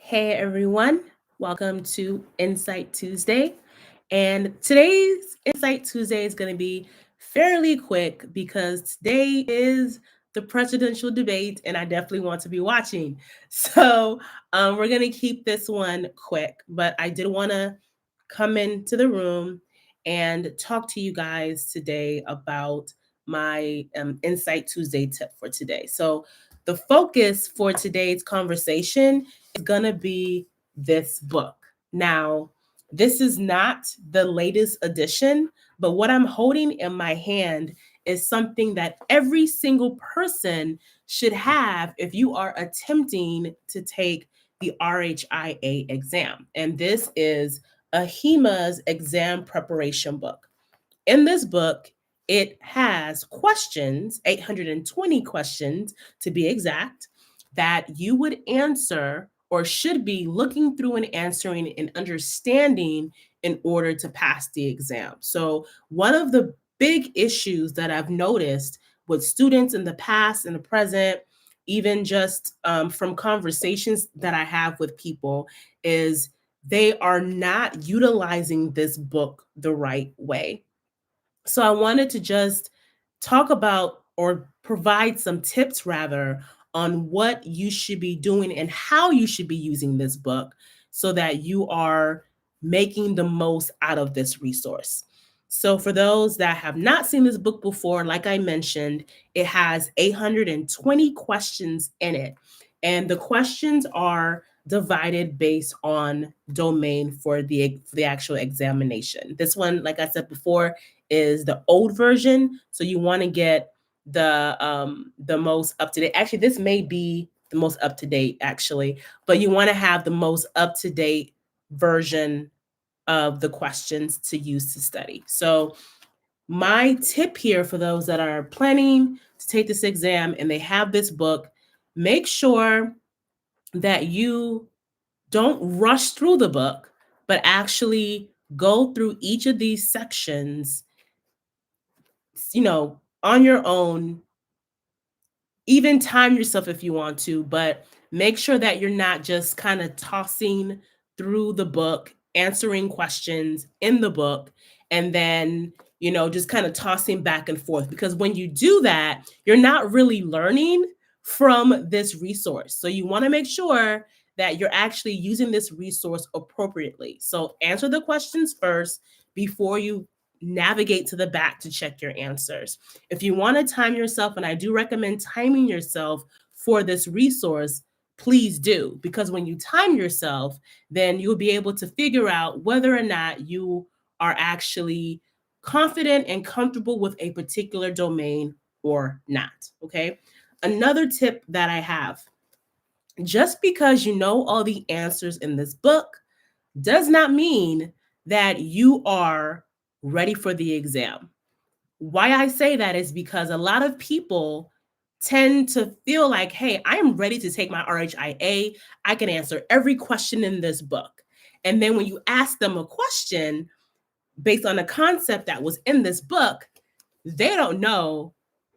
Hey everyone, welcome to Insight Tuesday. And today's Insight Tuesday is going to be fairly quick because today is the presidential debate and I definitely want to be watching. So we're going to keep this one quick, but I did want to come into the room and talk to you guys today about my Insight Tuesday tip for today. So the focus for today's conversation is going to be this book. Now, this is not the latest edition, but what I'm holding in my hand is something that every single person should have if you are attempting to take the RHIA exam. And this is AHIMA's exam preparation book. In this book, it has questions, 820 questions to be exact, that you would answer or should be looking through and answering and understanding in order to pass the exam. So, one of the big issues that I've noticed with students in the past and the present, even just from conversations that I have with people, is they are not utilizing this book the right way. So I wanted to just talk about or provide some tips rather on what you should be doing and how you should be using this book so that you are making the most out of this resource. So for those that have not seen this book before, like I mentioned, it has 820 questions in it. And the questions are divided based on domain for the actual examination. This one, like I said before, is the old version. So you want to get the most up to date. Actually, this may be the most up to date actually, but you want to have the most up to date version of the questions to use to study. So my tip here for those that are planning to take this exam and they have this book, make sure that you don't rush through the book, but actually go through each of these sections, on your own. Even time yourself if you want to, but make sure that you're not just kind of tossing through the book, answering questions in the book, and then, just kind of tossing back and forth. Because when you do that, you're not really learning from this resource. So you want to make sure that you're actually using this resource appropriately. So answer the questions first before you navigate to the back to check your answers. If you want to time yourself, and I do recommend timing yourself for this resource, please do, because when you time yourself, then you'll be able to figure out whether or not you are actually confident and comfortable with a particular domain or not. Okay. Another tip that I have, just because you know all the answers in this book does not mean that you are ready for the exam. Why I say that is because a lot of people tend to feel like, hey, I am ready to take my RHIA. I can answer every question in this book. And then when you ask them a question based on a concept that was in this book, they don't know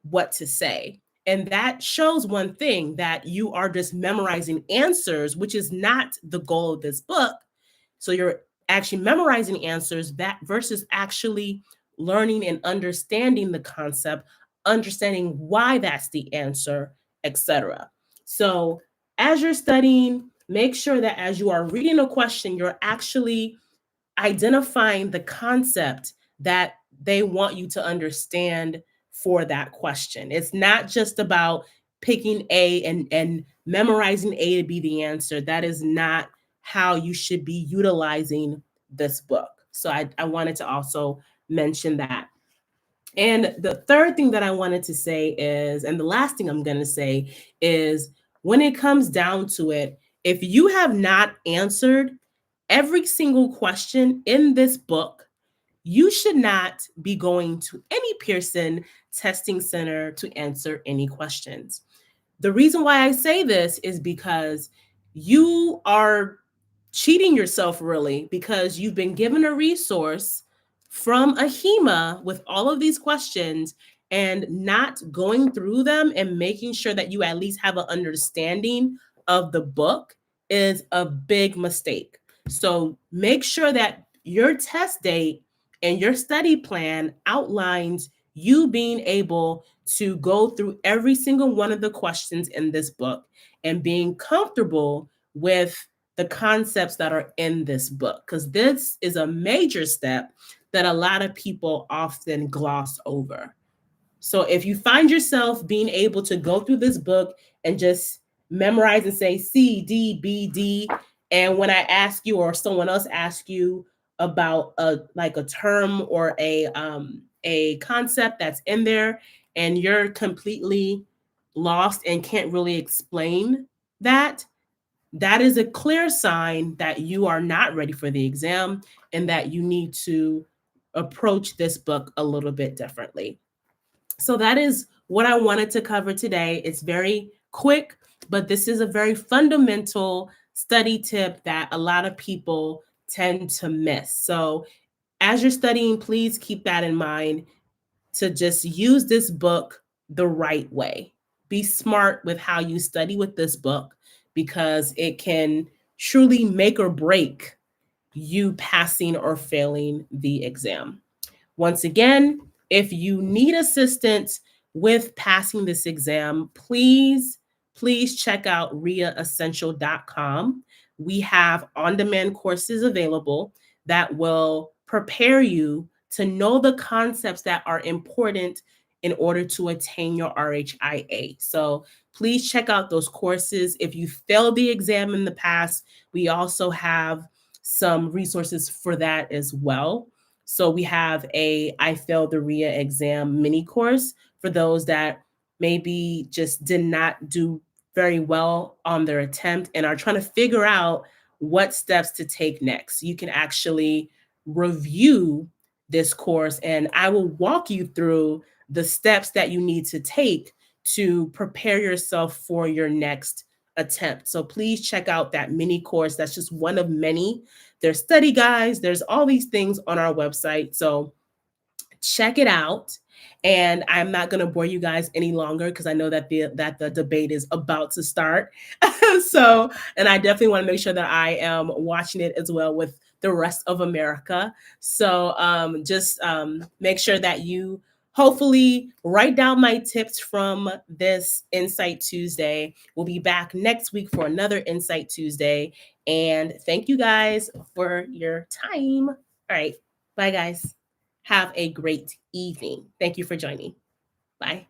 what to say. And that shows one thing, that you are just memorizing answers, which is not the goal of this book. So you're actually memorizing answers that versus actually learning and understanding the concept, understanding why that's the answer, etc. So as you're studying, make sure that as you are reading a question, you're actually identifying the concept that they want you to understand for that question. It's not just about picking A and memorizing A to be the answer. That is not how you should be utilizing this book. So I wanted to also mention that. And the third thing that I wanted to say is, and the last thing I'm going to say is, when it comes down to it, if you have not answered every single question in this book, you should not be going to any Pearson testing center to answer any questions. The reason why I say this is because you are cheating yourself, really, because you've been given a resource from AHIMA with all of these questions and not going through them and making sure that you at least have an understanding of the book is a big mistake. So make sure that your test date and your study plan outlines you being able to go through every single one of the questions in this book and being comfortable with the concepts that are in this book, because this is a major step that a lot of people often gloss over. So if you find yourself being able to go through this book and just memorize and say C, D, B, D, and when I ask you or someone else asks you about a term or a concept that's in there and you're completely lost and can't really explain that, that is a clear sign that you are not ready for the exam and that you need to approach this book a little bit differently. So that is what I wanted to cover today. It's very quick, but this is a very fundamental study tip that a lot of people tend to miss. So as you're studying, please keep that in mind to just use this book the right way. Be smart with how you study with this book because it can truly make or break you passing or failing the exam. Once again, if you need assistance with passing this exam, please check out RHIAessential.com. We have on-demand courses available that will prepare you to know the concepts that are important in order to attain your RHIA. So please check out those courses. If you failed the exam in the past, we also have some resources for that as well. So we have a I failed the RHIA exam mini course for those that maybe just did not do very well on their attempt and are trying to figure out what steps to take next. You can actually review this course and I will walk you through the steps that you need to take to prepare yourself for your next attempt. So please check out that mini course. That's just one of many. There's study guides, there's all these things on our website. So check it out. And I'm not going to bore you guys any longer because I know that the debate is about to start. So, and I definitely want to make sure that I am watching it as well with the rest of America. So just make sure that you hopefully write down my tips from this Insight Tuesday. We'll be back next week for another Insight Tuesday. And thank you guys for your time. All right. Bye, guys. Have a great evening. Thank you for joining. Bye.